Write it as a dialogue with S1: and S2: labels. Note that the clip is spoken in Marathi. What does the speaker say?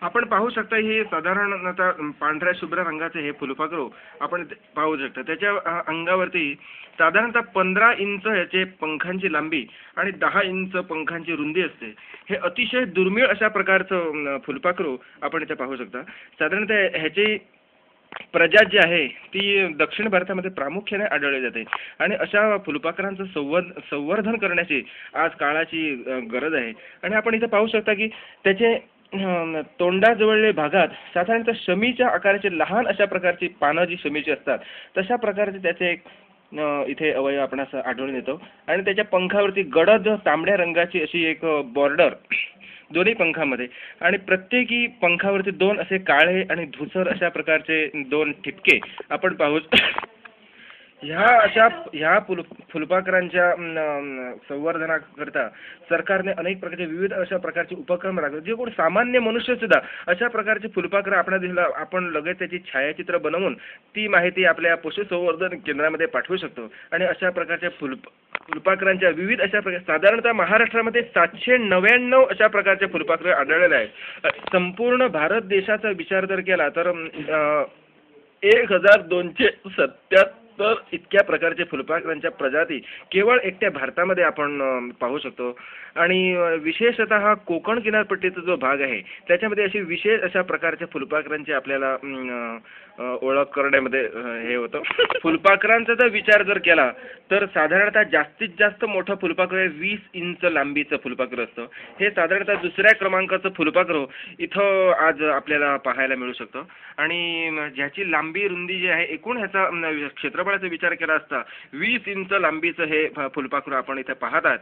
S1: आपण पाहू शकता हे साधारणतः पांढऱ्या शुभ्र रंगाचे हे फुलपाखरू आपण पाहू शकता. त्याच्या अंगावरती साधारणतः 15 इंच ह्याचे पंखांची लांबी आणि 10 इंच पंखांची रुंदी असते. हे अतिशय दुर्मिळ अशा प्रकारचं फुलपाखरू आपण इथे पाहू शकता. साधारणतः ह्याची प्रजात जी आहे ती दक्षिण भारतामध्ये प्रामुख्याने आढळली जाते आणि अशा फुलपाखरांचं संवर्धन करण्याची आज काळाची गरज आहे. आणि आपण इथे पाहू शकता की त्याचे तोंडाजवळील भागात साधारणतः शमीच्या आकाराचे लहान अशा प्रकारची पानं जी शमीची असतात तशा प्रकारचे त्याचे इथे अवयव आपणास आढळून येतो. आणि त्याच्या पंखावरती गडद तांबड्या रंगाची अशी एक बॉर्डर दोन्ही पंखामध्ये आणि प्रत्येकी पंखावरती दोन असे काळे आणि धुसर अशा प्रकारचे दोन ठिपके आपण पाहू. ह्या फुलपाखरांच्या संवर्धनाकरता सरकारने अनेक प्रकारचे विविध अशा प्रकारचे उपक्रम राबवले. जे कोण सामान्य मनुष्य सुद्धा अशा प्रकारचे फुलपाखरं आपण लगेच त्याची छायाचित्र बनवून ती माहिती आपल्या पशुसंवर्धन केंद्रामध्ये पाठवू शकतो. आणि अशा प्रकारच्या फुलपाखरांच्या विविध अशा प्रकार साधारणतः महाराष्ट्रामध्ये 799 अशा प्रकारचे फुलपाखरं आढळलेले आहेत. संपूर्ण भारत देशाचा विचार जर केला तर 1277 इतक्या प्रकारचे फुलपाखरांच्या प्रजाती केवळ एकट्या भारतामध्ये आपण पाहू शकतो. आणि विशेषतः हा कोकण किनारपट्टीचा जो भाग आहे त्याच्यामध्ये अशी विशेष अशा प्रकारच्या फुलपाखरांची आपल्याला ओळख करण्यामध्ये हे होतं. फुलपाखरांचा जर विचार जर केला तर साधारणतः जास्तीत जास्त मोठं फुलपाखरू 20 इंच लांबीचं फुलपाखरू असतं. हे साधारणतः दुसऱ्या क्रमांकाचं फुलपाखरू इथं आज आपल्याला पाहायला मिळू शकतं. आणि ज्याची लांबी रुंदी जी आहे एकूण ह्याचा क्षेत्रफळाचा विचार केला असता 20 इंच लांबीचं हे फुलपाखरू आपण इथे पाहत आहात.